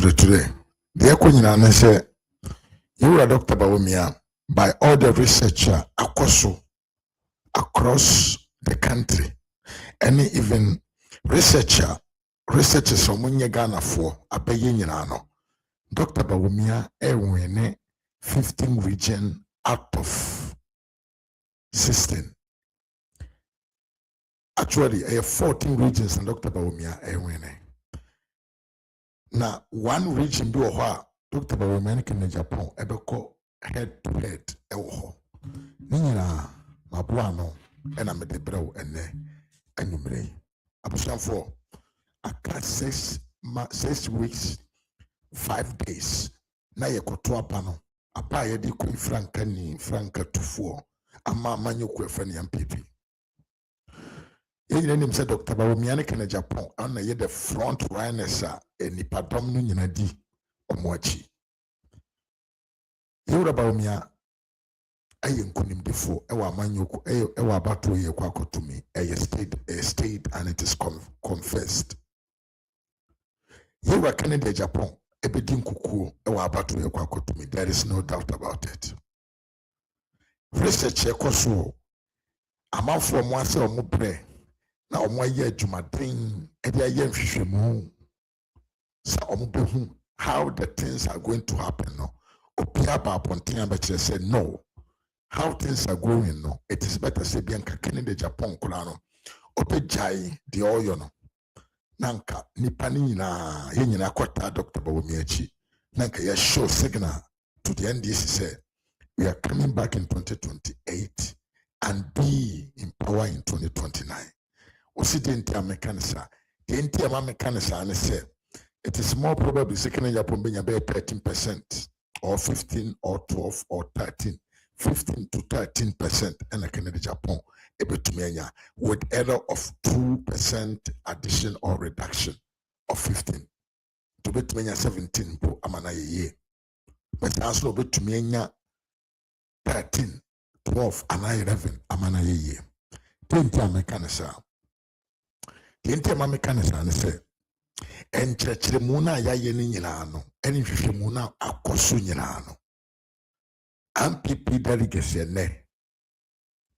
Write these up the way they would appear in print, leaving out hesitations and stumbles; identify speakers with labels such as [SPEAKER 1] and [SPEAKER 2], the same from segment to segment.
[SPEAKER 1] of the today. The Equina say you are Dr. Bawumia by all the researcher across the country. Any even researchers from Ghana for Abeyin. Dr. Bawumia win 15 region out of 16. Actually, 14 regions and Dr. Bawumia winning. Now, one region do a Dr. Bawumia in Agyapong ebeko head to head ewo. Nina mabuano ena medebrew ene enyumre. Abusan for aka 6 weeks 5 days. Na yekoto apano. Apa yedi ku franka tufuo ama manyo ku efani MPP. Yeye nim say Dr. Bawumia ne kana Japan ana ye the front runners a enipadom no nyina di omoachi. Yewura Bawumia aye nkunimdefo ewa amanyoko ewa abato ye kwa akotumi state and it is confessed. Yewura Canada Japan ebedi nkukuo ewa abato ye kwa akotumi, there is no doubt about it. Research ekoso amanfo mo ase omo bre na omo aye adwumaden e dey aye nhwehwemu sa omo behu how the things are going to happen. No opia ba ponten abekire say no, how things are going. No, it is better say bianca Canada Japan kula no opejai the oyo no nanka nipa ni nyina ye nyina kwata Dr. Bawumia chi nanka ya show signal to the NDC say we are coming back in 2028 and be in power in 2029. Osidenti amekanisa. The NTM mechanism and say it is more probably second Japan being about 13% or 15 or 12 or 13, 15 to 13% and a Canada Japan ebetumenya with error of 2% addition or reduction of 15 to betumenya 17 po amana ye. But also betumenya 13, 12 and 11 amana ye. Tenti amekanisa. Tenti amekanisa and say en churchre na ya ye ni nyina no eni hwehwemu na akoso nyina no MPP delegates ne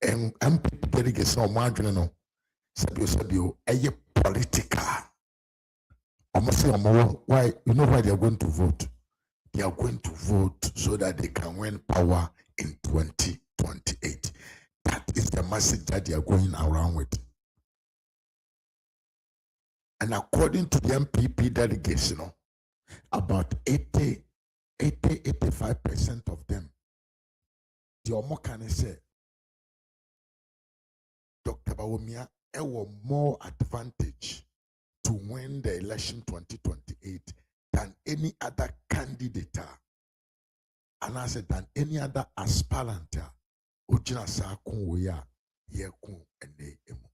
[SPEAKER 1] MPP delegates no madwene no sabio eye political almost why you know why they are going to vote. They are going to vote so that they can win power in 2028. That is the message that they are going around with. And according to the MPP delegates, you know, about 85% of them, the Omokane say, Dr. Bawumia have more advantage to win the election 2028 than any other candidate. And I said, than any other aspirant. Ujina sa kunwoya ye kun ene emu.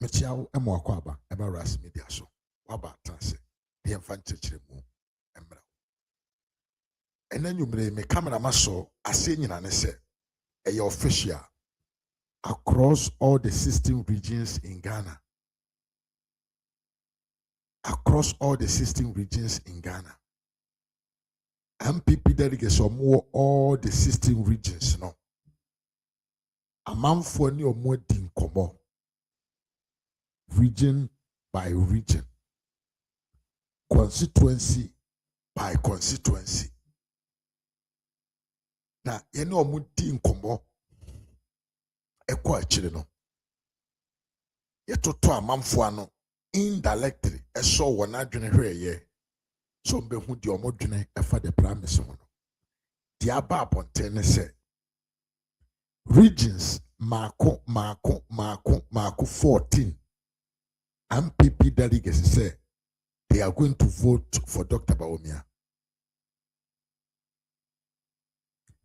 [SPEAKER 1] Mechiawo emu akwaba eba ras media so waba tanse the infantry mu emra. And then you me camera maso ase nyina ne se eye official across all the 16 regions in Ghana. Across all the 16 regions in Ghana. MPP delegates or more all the 16 regions, no. Amanfo ni omo din komo. Region by region. Constituency by constituency. Na yeni omo din komo. Ekwa achire no. Yetoto amanfo ano indirectly eso wona dwene hweye. So mbehu di omo dwene efa the promise no. Di aba aponten se regions Mako 14 MPP delegates say they are going to vote for Dr. Bawumia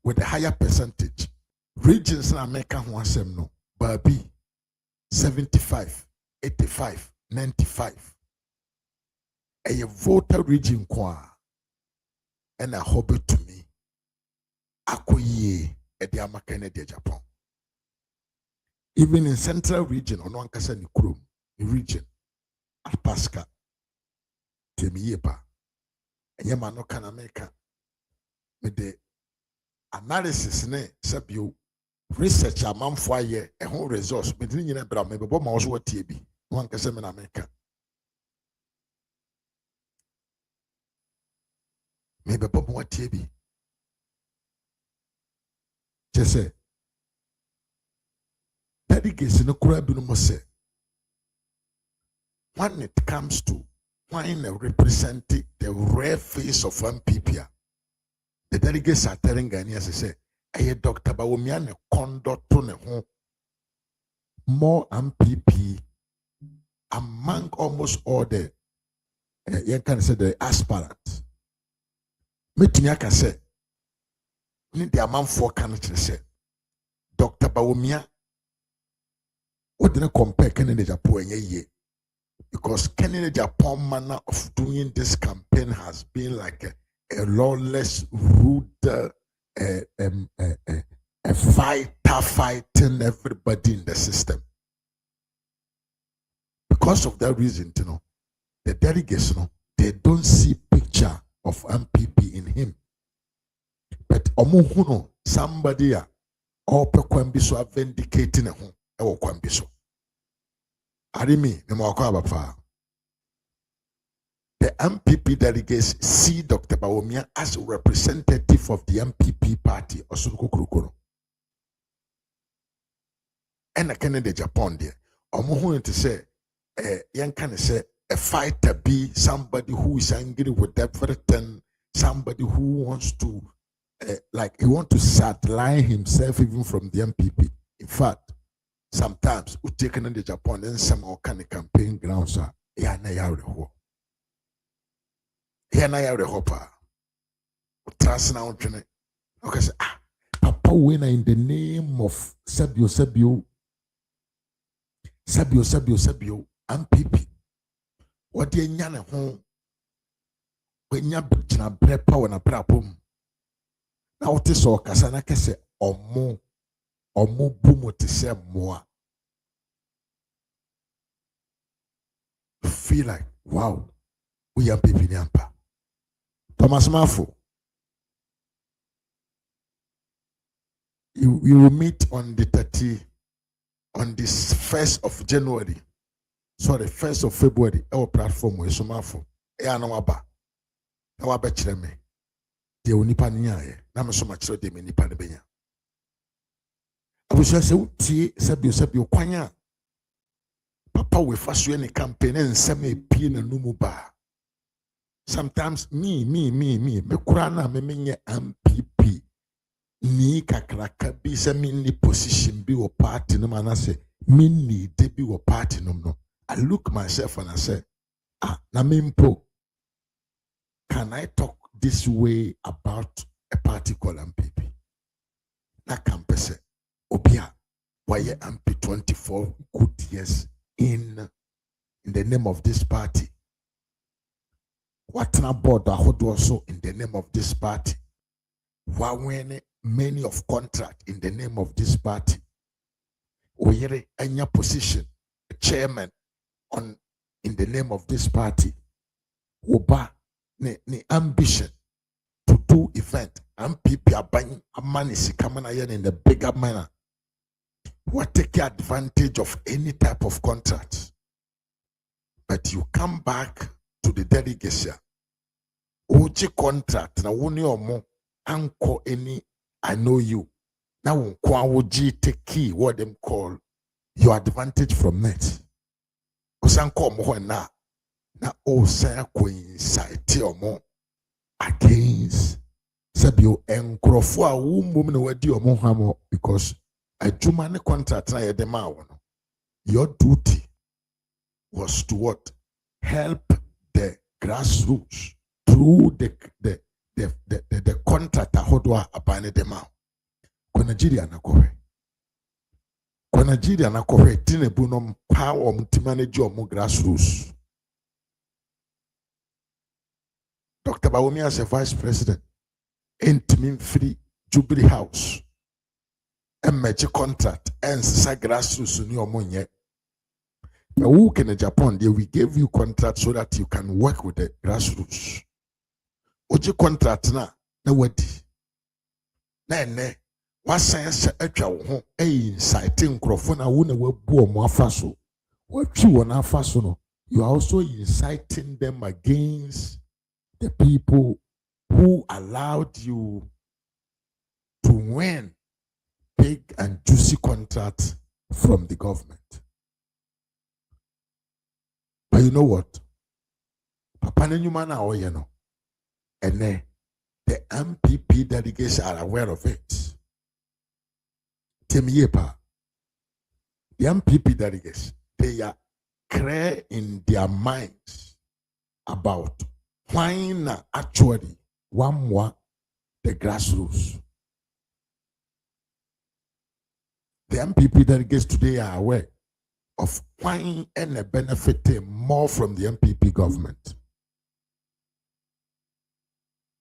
[SPEAKER 1] with a higher percentage. Regions na make one no Babi 75, 85, 95. A voter region kwa and a hobby to me. Akoye Ediama Canada Japan. Even in central region, on one Nikrum region, Alpaska, Temiyepa, enye ma no kana meka me de analysis ne sabio research amanfo aye ho results me de nyina bra me bebo ma wo so watie bi wan kase me na meka me bebo mo watie bi jese delegates no kura bi no mo se when it comes to when representing the rare face of MPP, the delegates are telling Ghanaians, say, "Hey, Dr. Bawumia ne conduct to ne ho more MPP among almost all the you can say the aspirants." Metumi aka say, "Ni the amount for country say, Dr. Bawumia, what did I compare Kennedy Agyapong ye? Because Kennedy Agyapong manner of doing this campaign has been like a lawless, rude, a fighter fighting everybody in the system. Because of that reason, you know, the delegates, you know, they don't see picture of MPP in him. But omuhuno somebody or pekwambiso vindicating a home or kwambiso. Arimi, the MPP delegates see Dr. Bawumia as a representative of the MPP party or Suruko. And I can the Japan there. Omuhu to say, young can say a fighter be somebody who is angry with everything, somebody who wants to like he want to sideline himself even from the MPP. In fact, sometimes we take in the Japan and some kind of campaign grounds are yeah na ya reho. Yeah na ya reho pa. Trust now trene. Okay say papa winner in the name of Sabio MPP. What the nyane ho when ya bigina brepa wona brapom. Na wote so kasa na kese omo bumo te se moa. Feel like wow, we are people nyampa. Thomas Mafo, you will meet on the 1st of January. Sorry, 1st of February. Our platform we so Mafo. No waba. Na waba chire me. De onipa nya na me so ma chire de me nipa ne benya. Abuso se utie sabio kwanya. Papa we faso any campaign and nsem epie na numu ba. Sometimes me kura na me menye MPP ni kakraka bi se me ni position bi wo party no manase me ni de bi wo party no. I look myself and I say na me mpo, can I talk this way about a party called MPP? Na campese obia why MP 24 good years in the name of this party. What na board also in the name of this party? Why when many of contract in the name of this party? Oyere anya position, chairman on in the name of this party. Oba ne ambition to do event. MPP abang money coming in the bigger manner. What take advantage of any type of contract? But you come back to the delegation. Oji contract na woni omo anko any I know you. Now kwa woji take key what them call your advantage from it. Osanko omo na o say coincide omo against sabio enkrofo a wo mom na wadi omo hamo because adwuma ne contract na ye dem awo no. Your duty was to what? Help the grassroots through the contract ahodwa abane dem out. Ko Nigeria na kohwe Tinubu no power manage omo grassroots. Dr. Bawumia as a vice president ntimi free Jubilee House emerge contract and sa grassroots ni omo nye. Who can in Japan, we gave you contract so that you can work with the grassroots. oji contract na wadi na ene wasan se atwa wo ho inciting nkrofo na wo na wabu omo afa so watwi won afa so no you are also inciting them against the people who allowed you to win big and juicy contracts from the government. But you know what? Papa Nenyuma na oye no. And the MPP delegates are aware of it. Temiepa. The MPP delegates, they are clear in their minds about why actually one more the grassroots. The MPP delegates today are aware of why and benefiting more from the MPP government.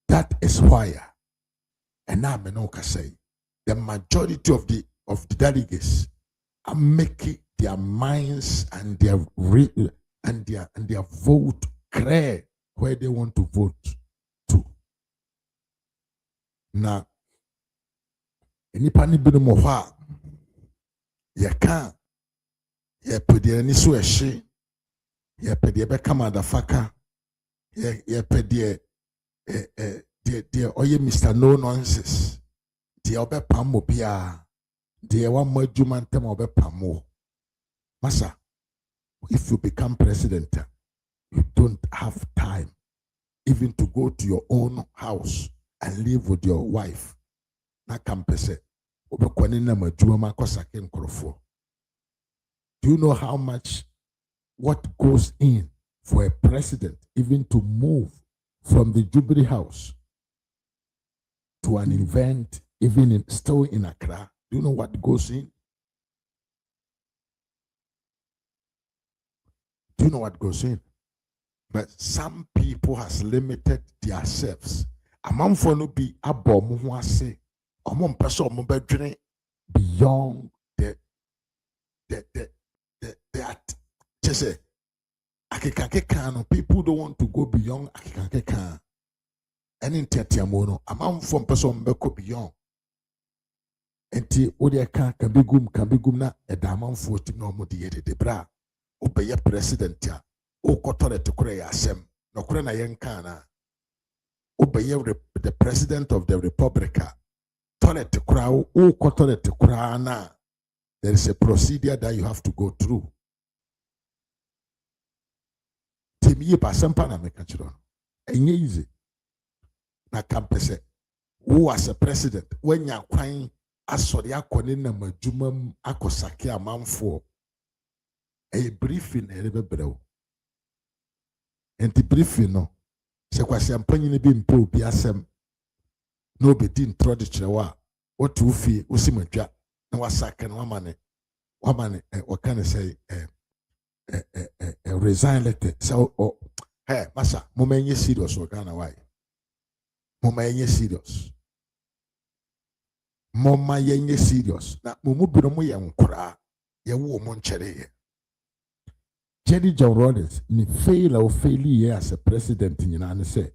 [SPEAKER 1] That is why, and now I can say, the majority of the delegates are making their minds and their vote clear where they want to vote to. Now, anybody be no more. You can't. You put the any so she. You put the become motherfucker. You put the oye Mr. No Nonsense. The obe pamo bia. The one more juman tem obe pamo. Masa, if you become president, you don't have time even to go to your own house and live with your wife. Na kampese. Do you know how much what goes in for a president even to move from the Jubilee House to an event even still in Accra? Do you know what goes in? Do you know what goes in? But some people has limited themselves. Among for no be abom say beyond the just say people don't want to go beyond akikake and in tetiamono among from person beko beyond enti odi can be gum na edamam for tim no mo de de bra obeye president a o kotore to kure ya asem no kure na yenka na obeye the president of the republic toilet crowd or toilet crana. There is a procedure that you have to go through. Timiye pasampa na mekachiro. Enye easy. Na kampese. Who as a president when you kwan asori akone na madwuma akosake amanfo. A briefing erebebreo. Enti briefing no. Se kwase ampanyi ne bi mpo obi asem. No be din traditional wa what you feel usimadwa na wasaka na wamane what can I say resign letter so hey masa momenye serious Ghana why momenye serious moma yenye serious na mumu biro mu yankura ye wo mo nkyere Jerry John Rawlings ni fail as a president nyina ne say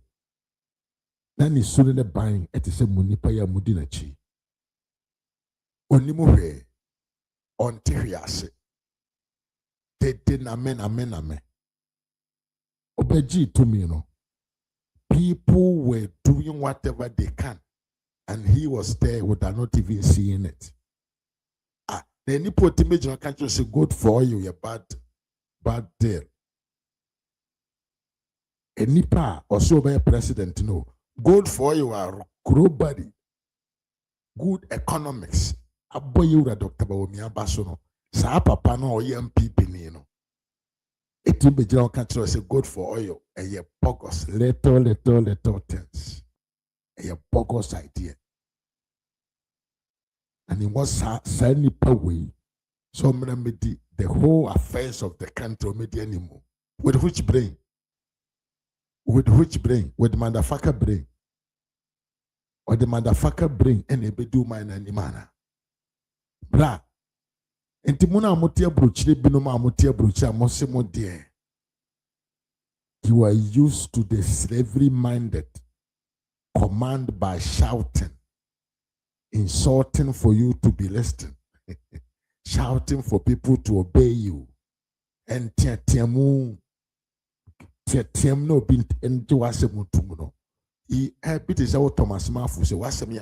[SPEAKER 1] na ni suru ne ban etese munipa ya mudi na chi onimu hwe onte hwe ase tete na me obeji to me no people were doing whatever they can and he was there without not even seeing it the nipo timage no can't say good for you your bad deal a nipa also be president no good for you are body, good economics. Aboy you Dr. Bawomi Abasono. Sa papa no MPP ni no. It will be general country say good for oil. A ye bogus little things. A ye bogus idea. And it was sani way. So many the whole affairs of the country made anymore. With which brain? With which brain? With the motherfucker brain. Or the motherfucker brain and be do mine and mana. Bra. Intimuna motia bruchli binoma motia brucha mosimo dear. You are used to the slavery minded command by shouting, insulting for you to be listening, shouting for people to obey you, and tiamu no bint into wasemutuno. He bit is our Thomas Mafu say wasem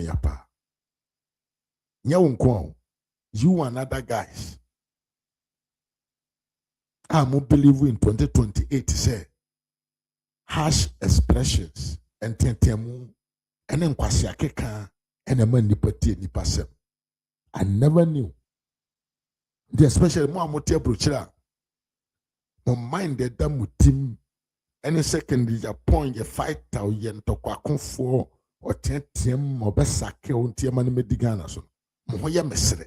[SPEAKER 1] ya pa. You and other guys. I'm believe in 2028 say harsh expressions and tentemu and then kwasi akeka and a man nipati nipasem. I never knew. The especially more motia bruchira. My mind the dam with him any second is a point you fight out yen to kwakon for or tentiem or besake on tiaman medigana so. Moya mesre.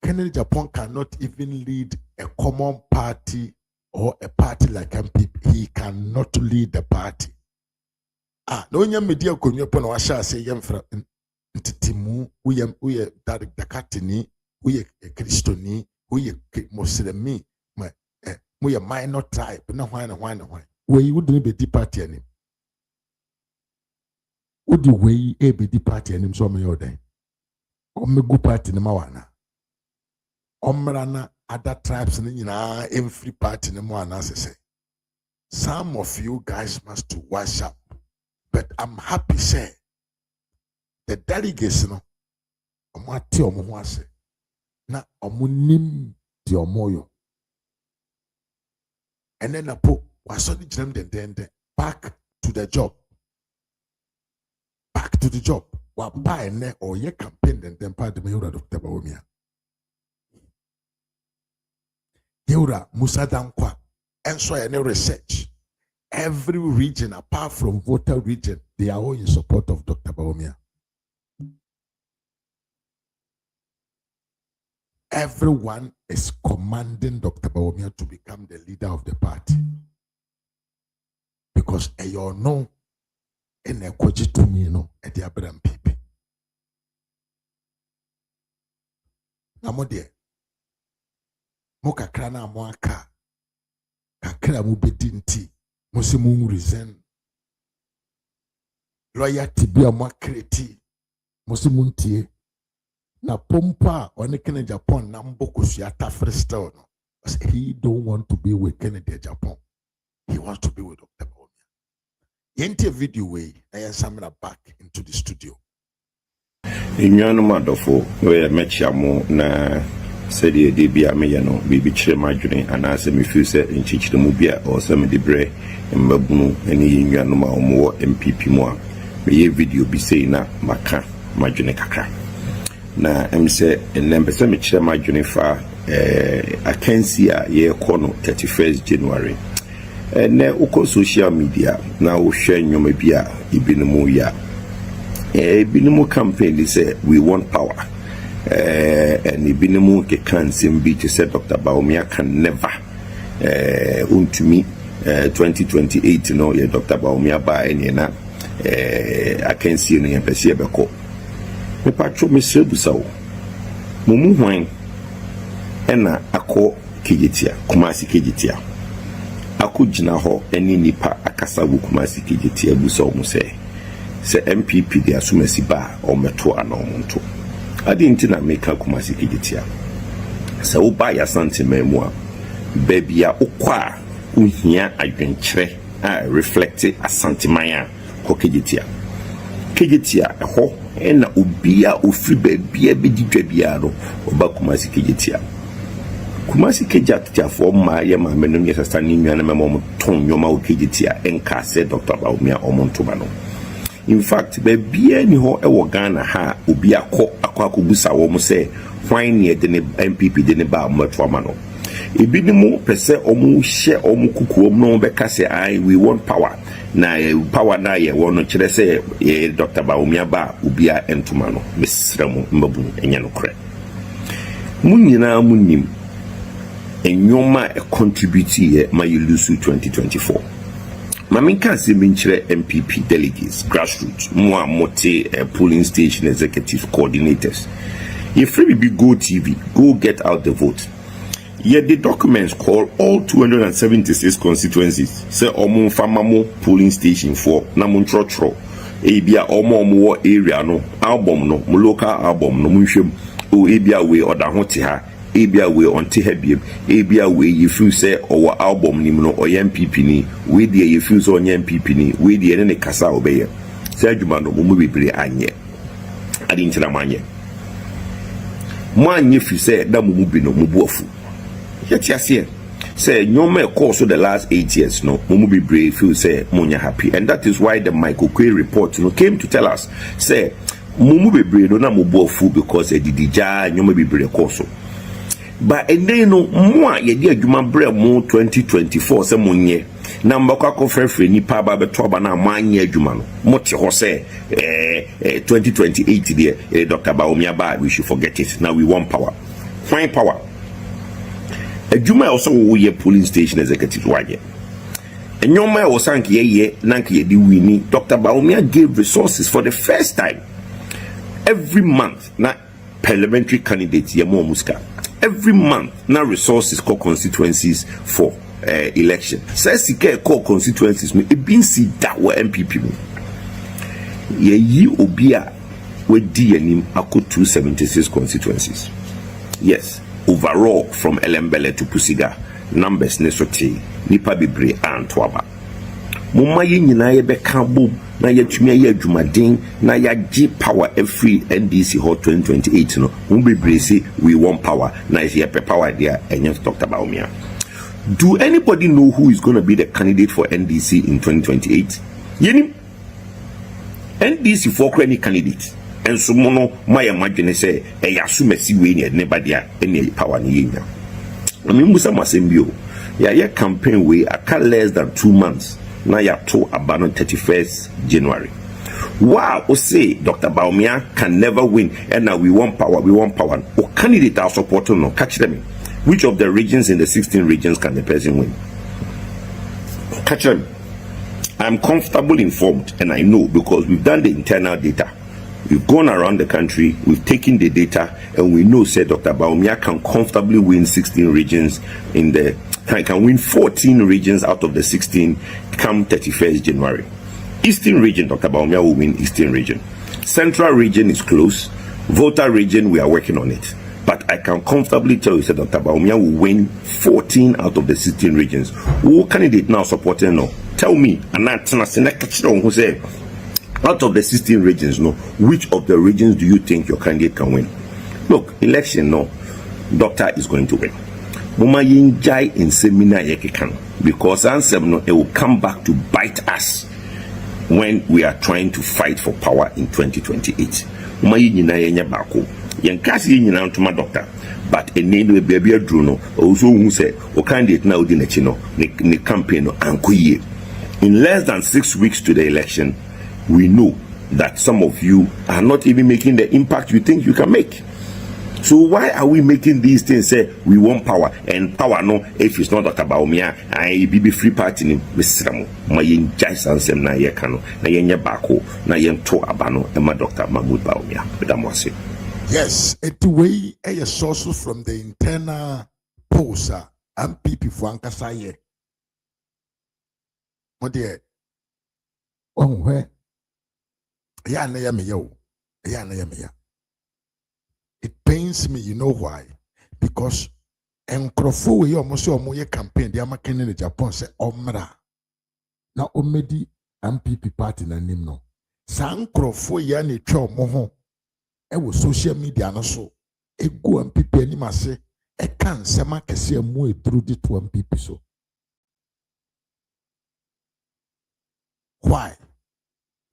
[SPEAKER 1] Kennedy Agyapong cannot even lead a common party or a party like MPP. He cannot lead the party. No nya media konyo pono washa say yemfra ntitimu uye dakatini uye kristoni uye muslimi uye minor tribe na why we wouldn't be the party any. Would the way a be the party and him so me yoda omegu party na mawana omrana other tribes na every party na mawana say some of you guys must wash up, but I'm happy say the delegates no omati omo ase na omunim di omoyo and then apo waso di jam den back to the job. Back to the job. Wa buy ne or ye campaign then part the Yura Dr. Bawumia. Yura Musa Dankwa and so any research. Every region apart from voter region, they are all in support of Dr. Bawumia. Everyone is commanding Dr. Bawumia to become the leader of the party. Because you know in a kwaji to me no at the Abraham people. Namode moka krana moaka kakra mu bedinti musimu reason loyalty bi mo kreti musimu ntie na pompa one Kennedy Agyapong na mbokosu ata freestyle no. He don't want to be with Kennedy Agyapong. He wants to be with Dr. Bawumia. Yente video way I am back into the studio.
[SPEAKER 2] Inyano madofo we mechiamo na sedi de bia me ye no bibi kire madwene anase me feel say nchichire mu bia o se me de bre mbabunu eni yinyano ma omo MPP mu a me ye video bi sei na maka madwene kakra na em se enembe se me kire madwene fa akansi a ye kono 31st January ne uko social media na wo hwe nyoma bia ibinumu ya ibinumu campaign say we want power and ibinumu ke kan simbi to say Dr. Bawumia can never untumi 2028 no ye Dr. Bawumia ba eni na akansi no ye pese beko me patro me sebusa wo mumu hwan ena akọ kejetia Kumasi kejetia akujina ho eni nipa akasa wo Kumasi kejetia busa wo se MPP de asumasi ba o meto ana omonto adi ntina meka Kumasi kejetia se wo ba ya santimemu a babia ukwa uhia adwenkyere a reflect asantiman a ko kejetia ho ena obia ofri babia bedidwa bia no oba Kumasi kejetia Kumasi kejetia for ma ye ma menum ye sasa ni nwana memo ton nyoma o kejetia enka se Dr. Bawumia omonto ba no. In fact babia ni ho ewo Ghana ha obi akwakobusa wo mo se hwan ne de ne MPP de ne ba moto ama no ebi ni mu pese omu hye omu kukuo no be ka se I we want power na power na ye wono kire se Dr. Bawumia ba obi a entuma no mesremu mbabu enye no kre munyina munim enyoma contribute ye ma yulusu 2024 Maminka Ziminchre MPP delegates, grassroots, more mote polling station executive coordinators. If free be Go TV, go get out the vote. Yet the documents call all 276 constituencies. Say omo famamo polling station for namun trotro. Ebia omo area no album no mu local album no munhwem o ebia we oda ho te ha ebia we onte ha biem ebia we you feel say our album nim no oy MPP ni we dey you feel say onye MPP ni we dey ne kasa obeye say adwuma no mu bebre anye adi ntina manye mo anye fi say da mu bi no mu buafu yet here say nyoma course the last 8 years no mumu be brave feel say munya happy, and that is why the Michael Quay report came to tell us say mumu be brave no na mubu fu because e didija nyoma be brave course. But and then no mo ye di adwuma bre mo 2024 say munye na mbakwa ko frefre ni pa ba beto ba na manye adwuma no mo te ho say 2028 there Dr. Bawumia ba we should forget it, now we want power. Find power. Adwuma also wo ye polling station executive waje enyoma wo sank ye nank ye di wini. Dr. Bawumia gave resources for the first time every month na parliamentary candidates ye mo muska every month na resources called constituencies for election. Says sika called constituencies no e bin si da wo MPP mo ye yi obi a we di anim akọ 276 constituencies. Yes, overall from Elembele to Pusiga numbers nesote nipa bebre antwaba mumma ye nyina ye beka bom na yatumi ye adwumaden na yagye power every NDC hot 2028 no mum bebre say we want power na ye power there enye Dr. Bawumia. Do anybody know who is going to be the candidate for NDC in 2028? Yeni NDC for any candidate and so mono my imagine say e yasumesi we ne nebadia any power ni yenya. I mean musa masembio ya campaign we aka less than 2 months na ya to abandon 31st January. Wow, o say Dr. Bawumia can never win and now we want power o candidate are supporting no catch them. Which of the regions in the 16 regions can the person win? Catch them. I'm comfortable informed and I know because we've done the internal data. We've gone around the country, we've taken the data, and we know, said Dr. Bawumia can comfortably win 16 regions can win 14 regions out of the 16 come 31st January. Eastern region, Dr. Bawumia will win Eastern region. Central region is close. Volta region, we are working on it. But I can comfortably tell you, said Dr. Bawumia will win 14 out of the 16 regions. Who candidate now supporting no? Tell me, and that's who say, out of the 16 regions, no, which of the regions do you think your candidate can win? Look, election, no, doctor is going to win. Muma yinjai in seminar yekikan because ansem no, it will come back to bite us when we are trying to fight for power in 2028. Muma yinjina yenya bako. Yankasi yinjina ntuma doctor. But a name will be a druno, also who say, o candidate now dinechino, ni campaign no ankuye. In less than 6 weeks to the election, we know that some of you are not even making the impact you think you can make. So why are we making these things say we want power and power no if it's not Dr. Bawumia I be free party ni besramo ma yen jaisansem na ye kano na yenye bako na yen to abano ema Dr. Mahmoud Bawumia bedamwase.
[SPEAKER 1] Yes, it way a source from the internal polls and people for ankasa ye. Mo dear, oh where? Yeah, na ya me yo. Yeah, na ya me ya. It pains me, you know why? Because enkrofo we almost omo campaign they are making in Japan say omra. Na omedi MPP party na nim no. Sa enkrofo ya ne twa omo ho. E wo social media no so. E go MPP anim ase e kan sema kese amu e through the to MPP so. Why?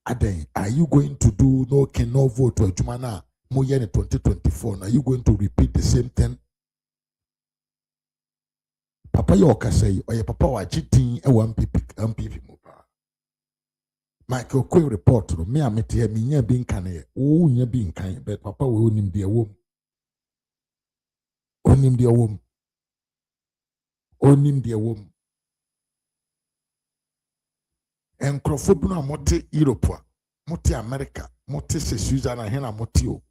[SPEAKER 1] Aden, are you going to do no vote or Jumana Moyen in 2024? Are you going to repeat the same thing? Papa Yoka say, or your papa wa cheating a MPP moba. Michael Quay report to me, I met him in your being canny, oh, you're being kind, but papa will him be a woman. On him be a woman. On him be a woman. And Crofobuna Mote Europe, Mote America, Mote Susan and Hena Motio.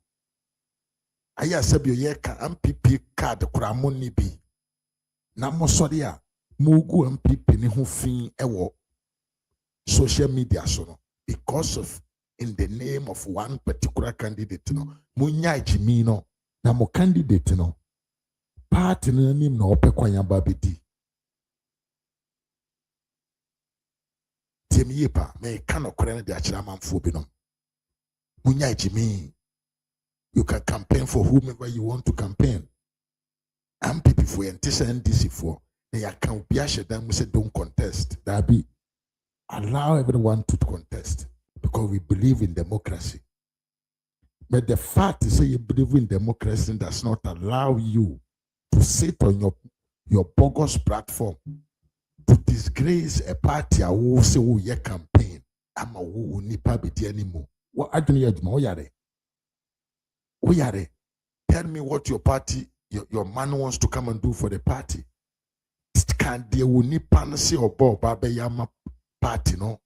[SPEAKER 1] I said, your MPP card, Kuramoni be. na mo sorry a mugu MPP ni ho fin ewo social media so no because of in the name of one particular candidate no munya jimi no na mo candidate no party no nim na opekwan aba bedi temi yepa me kan okore na de akira manfo bi no munya jimi. You can campaign for whomever you want to campaign. MPP for NDC for they can be assured them say don't contest. That be allow everyone to contest because we believe in democracy. But the fact is say you believe in democracy does not allow you to sit on your bogus platform to disgrace a party who say who ye campaign. I'm a who nipa be anymore. What I don't know. Tell me what your party, your man wants to come and do for the party. Can they will nipa say or Baba Yama party no?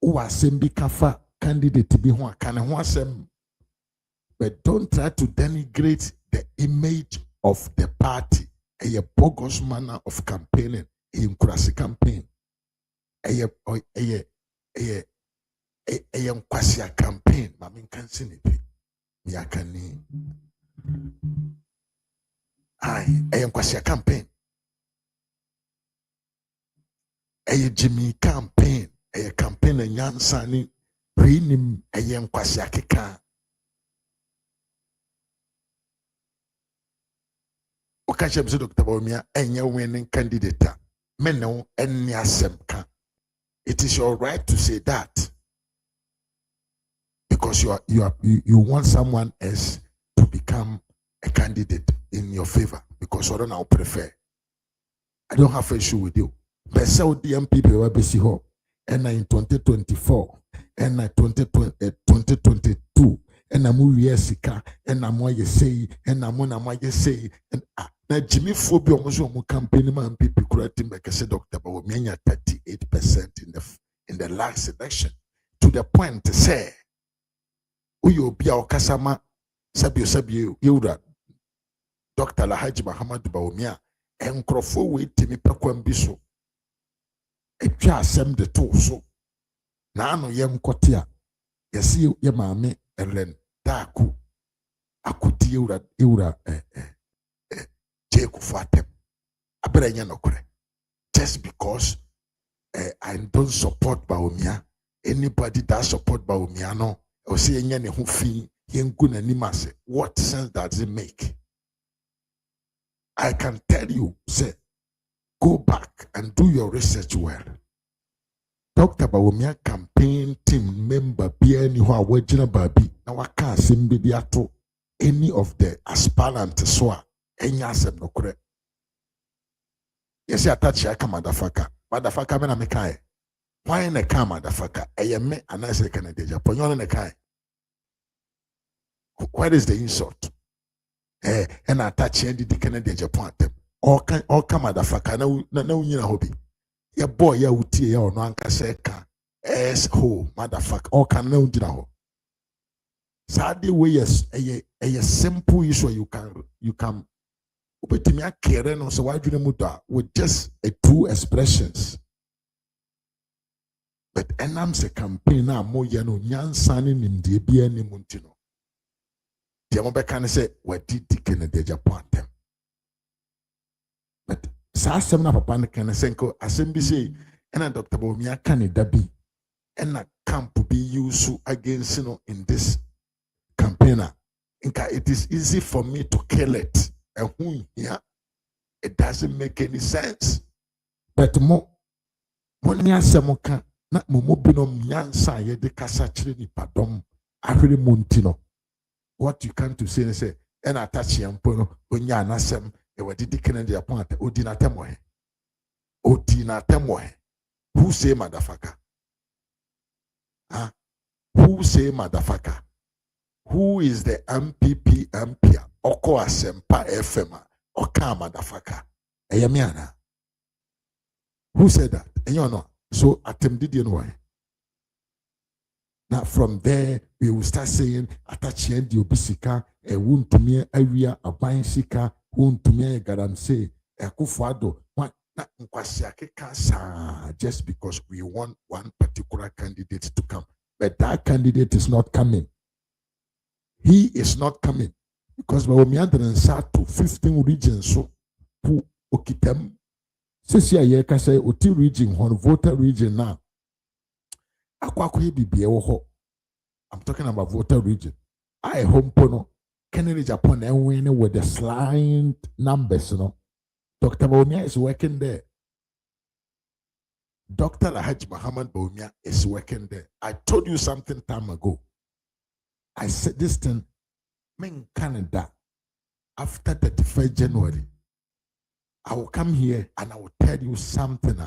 [SPEAKER 1] Who are sembi kafa candidate to be one can one. But don't try to denigrate the image of the party. A bogus manner of campaigning in Kurasi campaign. A Kwasia campaign. Mamin can see it. Yakani. I am Kwasia campaign. A Jimmy campaign. A campaign and Yansani. Renim a young Kwasia kika. Okashem Dr. Bomia and your winning candidate. Meno and Yasemka. It is your right to say that. Because you want someone else to become a candidate in your favor. Because I don't now prefer. I don't have an issue with you. But so the MPP will be see hope. And in 2024, and 2022, and I'm Sika, and I'm what you say, and I'm what you say, and now Jimmy Phobia was on campaign man people correcting like I said, Dr. Bawumia 38% in the last election. To the point to say Uyo Bia Okasama Sabio Yura Dr. Lahaji Muhammad Bawumia and Crofo wait Timmy Pakwambiso. Etwa asem de to so na ano yem kotia yesi ye maame elen daku akudi ewura jeku fatem abranya nokore just because I don't support Bawumia. Anybody that support Bawumia no o se yenye ne ho fi yengu na nimase. What sense does it make? I can tell you, say, go back and do your research well. Dr. Bawumia campaign team member BNI who are working baby. Now I can't send to any of the aspirants so any asem no correct. Yes, I touch ya motherfucker. Motherfucker me na me kai. Why na ka motherfucker? Me and I say Canada Japan. You na kai. What is the insult? And I touch ya the Canada Japan. All come motherfucker na unyina hobby. Ya boy ya utie ya ono anka seka ho motherfucker all can now undina ho. Sadly way yes a simple issue you can ubetimi akere no so wadwene mu da with just a two expressions. But enams a campaign na mo ye no nyansa ne nimde bia ni mu ntino. Dia mo beka ne say wadi Canada Japan tem. But Sasem na papa can senko assembly say and Dr. Bawumia can dabi and a camp be used against in this campaigner. It is easy for me to kill it. And who here it doesn't make any sense. But mo ya semoka na mo binom nyansa ye de kasa chire ni padom ahwere montino. What you can to say and attach yampo no onya anasem e wadidi Kennedy upon Odina Temohe. Odina Temohe. Who say motherfucker? Huh? Who say motherfucker? Who is the MPP MP? Oko Asempa FM. Oka motherfucker. Eyamiana. Who said that? And you know. So atem did you know why? Now from there we will start saying attaching the obisika a wound to me area a buying sika who to me garam say Akufo-Addo just because we want one particular candidate to come, but that candidate is not coming. He is not coming because Bawumia start to 15 regions so who okitem. Since ye can say Oti region, one voter region now. I'm talking about voter region. I home pono Kennedy Japan and winning with the slide numbers, Dr. Bawumia is working there. Dr. Alhaji Muhammad Bawumia is working there. I told you something time ago. I said this thing, in Canada, after 31st January, I will come here and I will tell you something.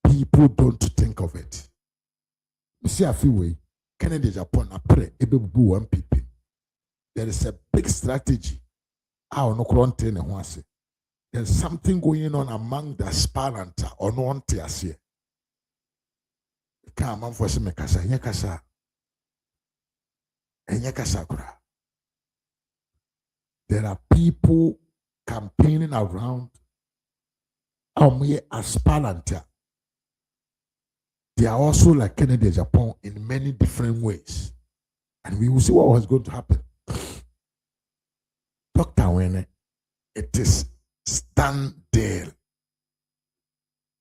[SPEAKER 1] People don't think of it. You see, a few way, Canada, Japan, one people. There is a big strategy. There's something going on among the aspirants or no here. Come on for some kasa. There are people campaigning around aspirant. They are also like Kennedy Japan in many different ways. And we will see what was going to happen. Dr. Wene, it is stand there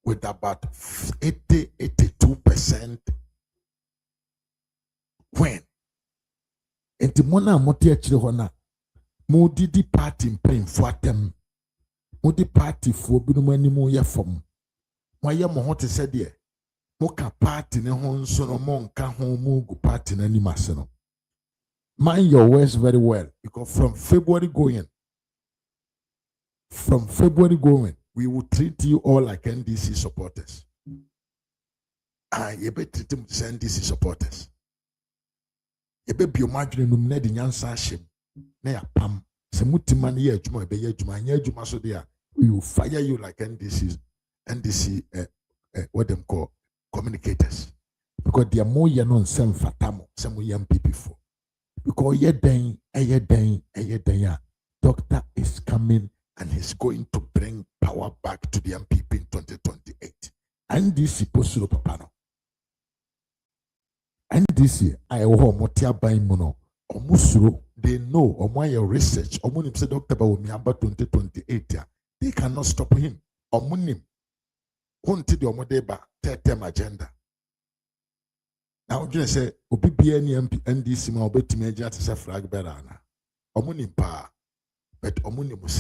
[SPEAKER 1] with about 82% win. And the mona motia chihona, Modi party paying for them. Modi party for Binumani Moya from. Why ya mohoti said ye? Moka party ne hon sono monka hon mugu party na ni maseno. Mind your words very well, because from February going, we will treat you all like NDC supporters. You better treat them as NDC supporters. You better be imagining them na di nyansa shim na ya pam. Se mutima ni ye juma be ye juma so there. We will fire you like NDC what them call communicators, because they are more non sem fatamo some young people for. Because doctor is coming and he's going to bring power back to the MPP in 2028. And this is possible, Papa. And this year, I owe Motia by Mono, or Musuro, they know, or my research, or Munim said Dr. Bawumia 2028. They cannot stop him. Or Munim, wanted the Omodeba, 10 agenda. Now, you say, OPBN NDC, my bet major to say flag berana. Omunim pa, but Omunim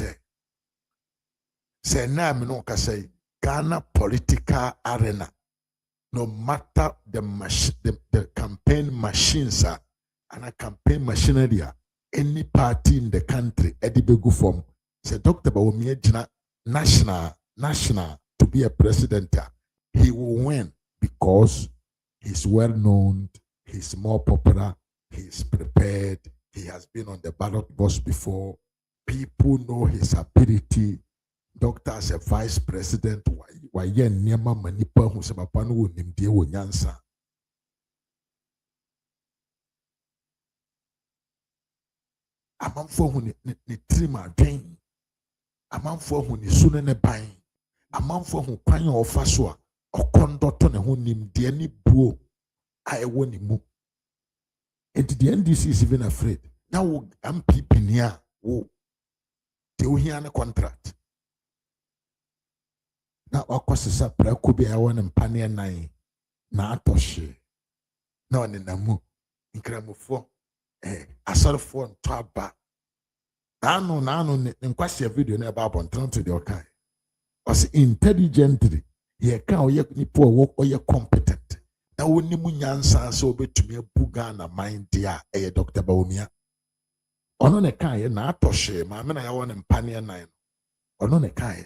[SPEAKER 1] say, na me no say Ghana political arena. No matter the campaign machines and a campaign machinery, any party in the country, Edibegu form, say Dr. Bawumia Jina national to be a president, he will win because he's well known, he's more popular, he's prepared, he has been on the ballot box before, people know his ability. Doctor as a vice president, why yen Niama Manipa who Sabapanu Nimdia Nyansa. A man for whom ni trima drain, a man for whom is soon and buying, a man for whom crying or faswa or conductor who nim dear ni bro. I won't move. And the NDC is even afraid. Now I'm peeping here. Whoa. They will hear a contract. Now, of course, it's a precobe. I want to pania nine. Na atoshe. No, in the moon. In Cramofo. I saw the phone to a bar. No, in question video about on turn to the okay. Was intelligently. Ye can't ye poor work or ye competent. Na woni mu nyansa so betumi abuga na mind dia Dr. Bawumia. Ono ne kan na atoshe ma me na ya won mpane nan. Ono ne kan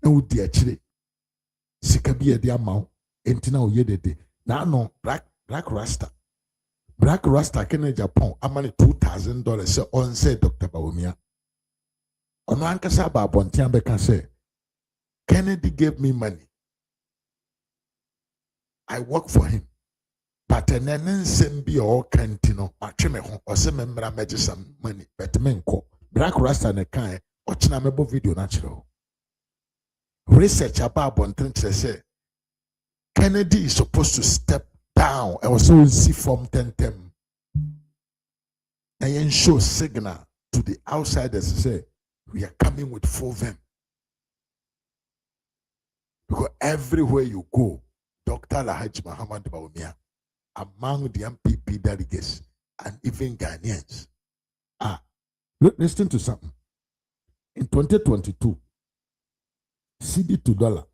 [SPEAKER 1] na wudi akire. Sika bi e dia mawo enti na oye dede. Na no black rasta. Black rasta kene Japan amane $2,000 say on say Dr. Bawumia. Ono ankasa ba bontia be kan say Kennedy gave me money. I work for him. But an nsem be all cantino, or chime or some membra some money, but menko, Black Rasta ne kan ochina mebo video natural. Research about bonten say Kennedy is supposed to step down and also see from tentem. And show signal to the outsiders say we are coming with full vim. Because everywhere you go, Dr. Alhaji Muhammad Bawumia, among the MPP delegates and even Ghanaians, listen to something. In 2022, CD to dollar,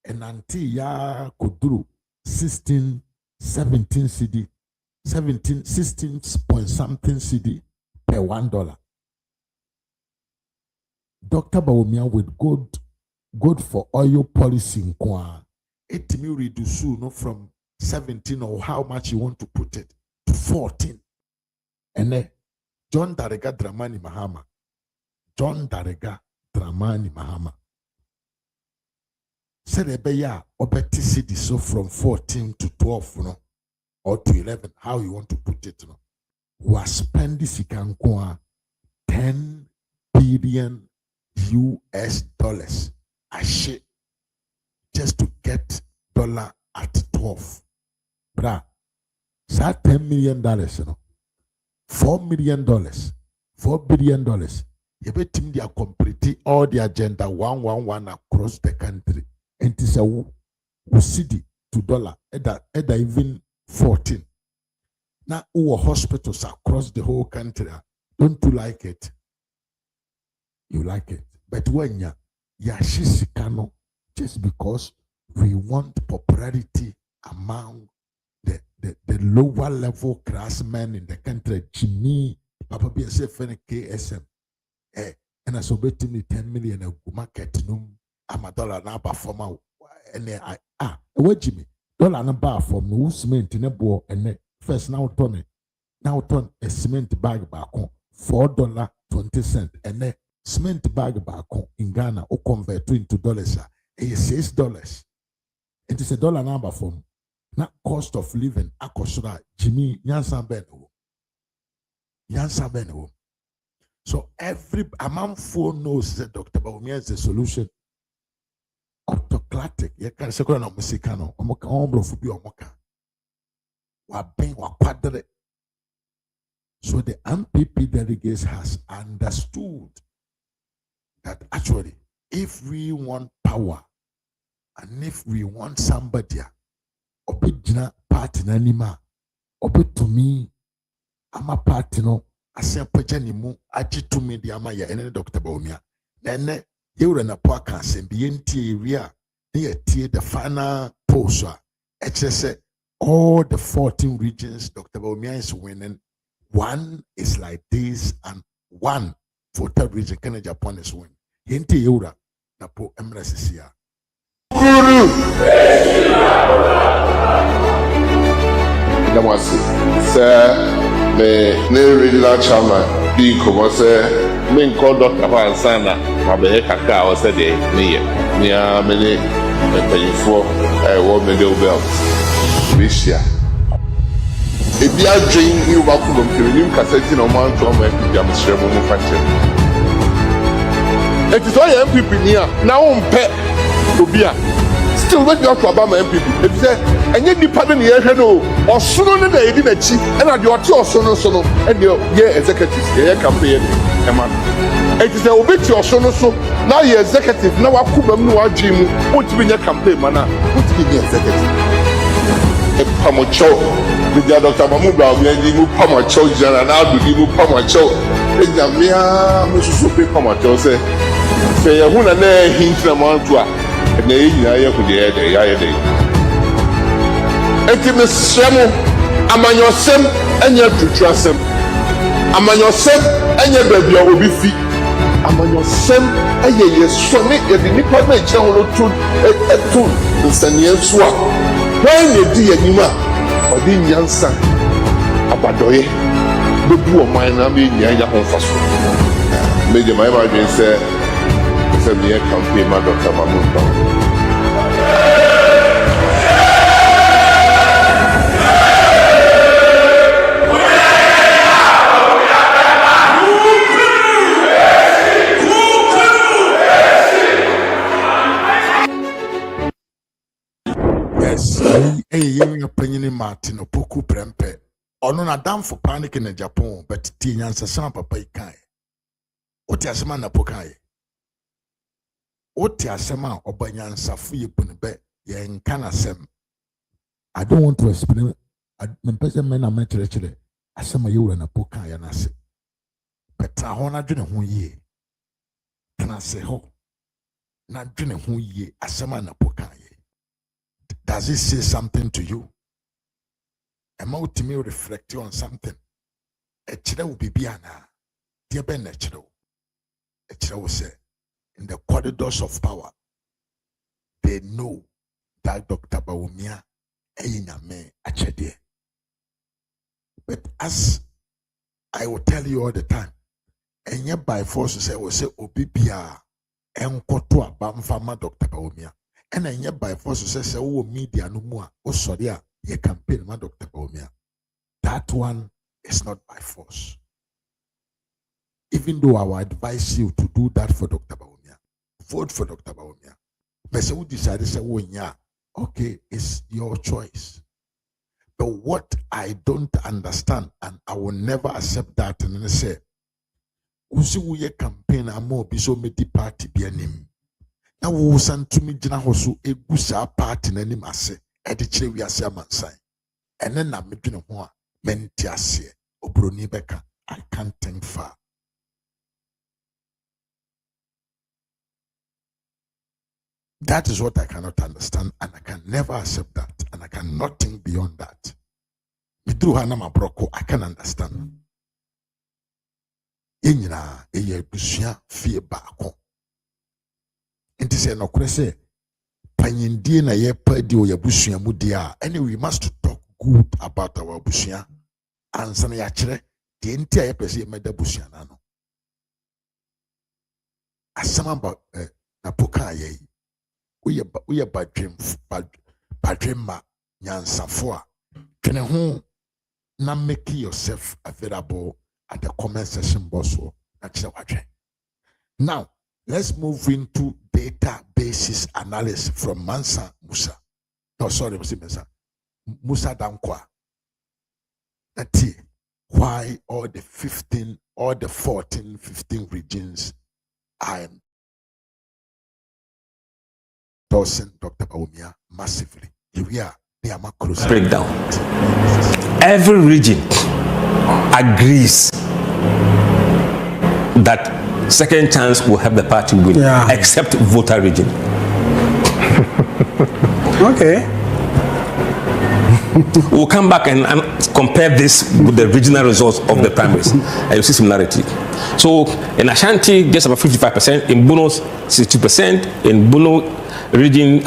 [SPEAKER 1] and until ya kuduru 16, 17 CD, 17, 16 point something CD per $1. Dr. Bawumia with good for oil policy in Kwa. It may reduce from 17 or how much you want to put it to 14. And then John Darega Dramani Mahama said Ebeya obeti CD so from 14 to 12, or to 11, how you want to put it, was spending Sikankwa $10 billion a shit just to get dollar at 12. Bra, that $10 million, $4 million, $4 billion. You bet him they are completing all the agenda 111 across the country. And it is a cedi to dollar, either even 14. Now, our hospitals across the whole country, don't you like it? You like it. But when you Yashisikano, just because we want popularity among the lower level craftsmen in the country, Jimmy, Papa be a safe KSM, and I so bet me 10 million a market no, I'm a dollar now performer, and what Jimmy, dollar number from no cement in a ball, and first now turn a cement bag back on $4.20, and then cement bag back in Ghana or convert into dollars, $6. It is a dollar number from not cost of living. Akosura Jimmy Yansan Benho. So every amount for knows that Dr. Bawumia is the solution. Autocratic. You can say no musikano. Omoka ombro fubi omoka. Wa ben wa kwadre. So the MPP delegates has understood that actually, if we want power and if we want somebody, obedient party nanima, obe to me, I'm a party no, I say pajanimu, aji to me the amaya and Dr. Bawumia. Then you run a podcast and the area near the final post. HSA, all the 14 regions Dr. Bawumia is winning. One is like this, and one for third region, Agyapong is winning. Yenti Yura, Napo Emrasisia.
[SPEAKER 3] Guru! Namasi, sir, me regional chairman, be come say, me call Dr. Hansana, Mabe Kaka, or said, me, many, paying for a woman belt. This year. If you are drinking, you are going to cassette in a month or make them share manufacturing. It is all MPP near now on pet to be still waiting out to Obama MPP. It said, and yet the pardon here, or sooner than they didn't achieve, and at your two sono, and your executives, your campaign. It is a bit your sono, so now your executive, now I could no Jim, put in your campaign, mana, put in your executive. A Pamocho, with your Dr. Mamuba, you Pamocho, and I'll do you Pamocho. It's a mere Mississippi Pamocho, say. Say a woman there hints a month to and they could hear the Yaya. Intimate Samu, among your sem and your future sem. Among your sem and your baby will be feet. Among your sem and your son, if the Nippon General to the Sanian Swap. When you dear Nima or the young son, Abadoye, the poor mine, I mean, Yaya on fast. Major my margin said, me a campaign, my Dr. Mamuba.
[SPEAKER 1] Young penny Martin or Poku Prempe. Or no, a damn for panic in Agyapong, but Tian's son papa kai. What yasama na pokai? What yasama or banyan safi punbe, yen kana sem. I don't want to explain. I person men are meant to actually. Asama you and a pokai and I say. But I want to do who ye. Can I say ho? Not doing who ye asama na pokai. Does it say something to you? Am I to me reflecting on something? A child will be biana. Dear Ben natural. A child will say, in the corridors of power, they know that Dr. Bawumia me achede. But as I will tell you all the time, and yet by force say will say Obibia enkoto abamfama Dr. Bawumia. And yet by force say oh media no more. Oh sorry, ye campaign ma Dr. Bawumia. That one is not by force. Even though I will advise you to do that for Dr. Bawumia, vote for Dr. Bawumia. But who decided say, oh yeah, okay, it's your choice. But what I don't understand, and I will never accept that, and I say, usi uye campaign amo biso medi party bianim. Na wo san tumi gina hoso egusa party na nim ase, edi chire wi ase amansan. Ene na medwene ho a menti ase, obroni beka. I can't think far. That is what I cannot understand, and I can never accept that, and I cannot think beyond that. I can understand. Yenyina eye busua fie baako. Enti se no kure se panyindie na ye padi o ye busua mu dia. Anyway, we must talk good about our busua. Ansa na ya kire de enti aye pese ye meda busua na no. Asama about na poka ye. We badrim ma nyansafo a twene ho na make yourself available at the comment section box. Now let's move into databases analysis from Mansa Musa. No, sorry, Musa Dankwa. Why all the 14, 15 regions are endorsing Dr. Bawumia massively. Here we are.
[SPEAKER 4] Breakdown. Every region agrees that second chance will help the party win, except voter region.
[SPEAKER 5] Okay.
[SPEAKER 4] We'll come back and compare this with the regional results of the primaries, and you see similarity. So in Ashanti, just about 55%, in Bono, 62%, in Bono region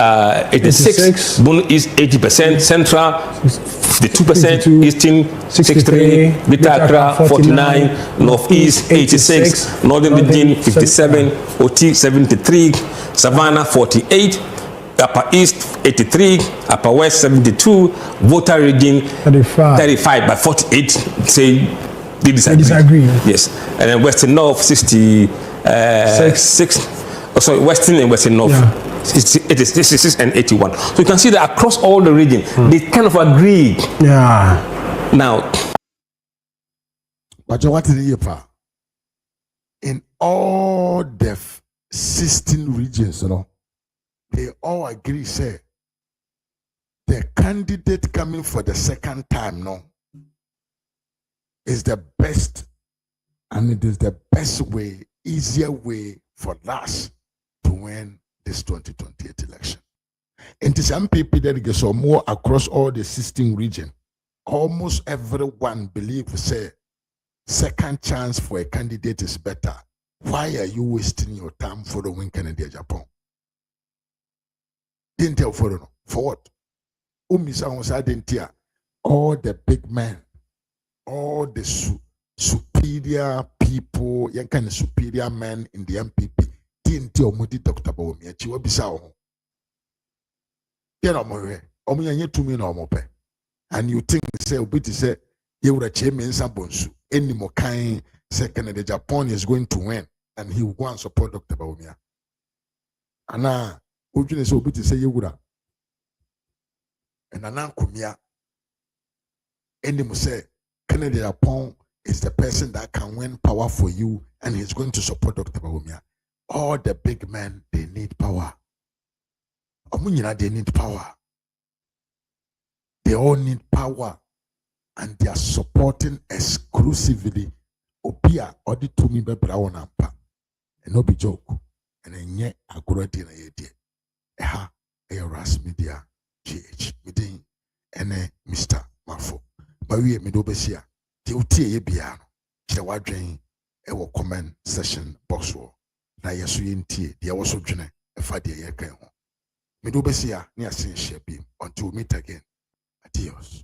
[SPEAKER 4] 86, Bono East 80%, Central 52%, Eastern 63, Greater Accra 49, Northeast 86, Northern region 57, OT 73, Savannah 48, Upper East 83, Upper West 72, voter region 35, but 48 say they disagree. Yes, and then Western North 66. Oh, sorry, Western and Western North. It is 66 and 81. So you can see that across all the region, they kind of agree.
[SPEAKER 5] Yeah.
[SPEAKER 4] Now,
[SPEAKER 1] but what is the in all the 16 regions, you know, they all agree, say, the candidate coming for the second time, no, is the best, and it is the best way, easier way for us to win this 2028 election. And to some people that get some more across all the 16 regions, almost everyone believes, say, second chance for a candidate is better. Why are you wasting your time following Kennedy Agyapong? Didn't tell for what? All the big men, all the superior people, young kind of superior men in the MPP, didn't tell Modi Dr. Bawumia. Chiwa bisao. And you think say Obiti say you would achieve in Sabonsu any more kind second the Japan is going to win and he will go and support Dr. Bawumia. And now Obiti say you would and Nana Kumia. Any say Kennedy Agyapong is the person that can win power for you, and he's going to support Dr. Bawumia. All the big men, they need power. Omunyina, they need power. They all need power, and they are supporting exclusively Obia or the Tumi Brown Ampa. And no be joke. And then yet I go right in a year. A Ras Media GH meeting and Mr. Mafo. But we me do besia. The utie biano. Chawa drain a comment session box war. Na yasu yintie, the also jene a fadia yakan. Me do besia near sin share beam until we meet again. Adios.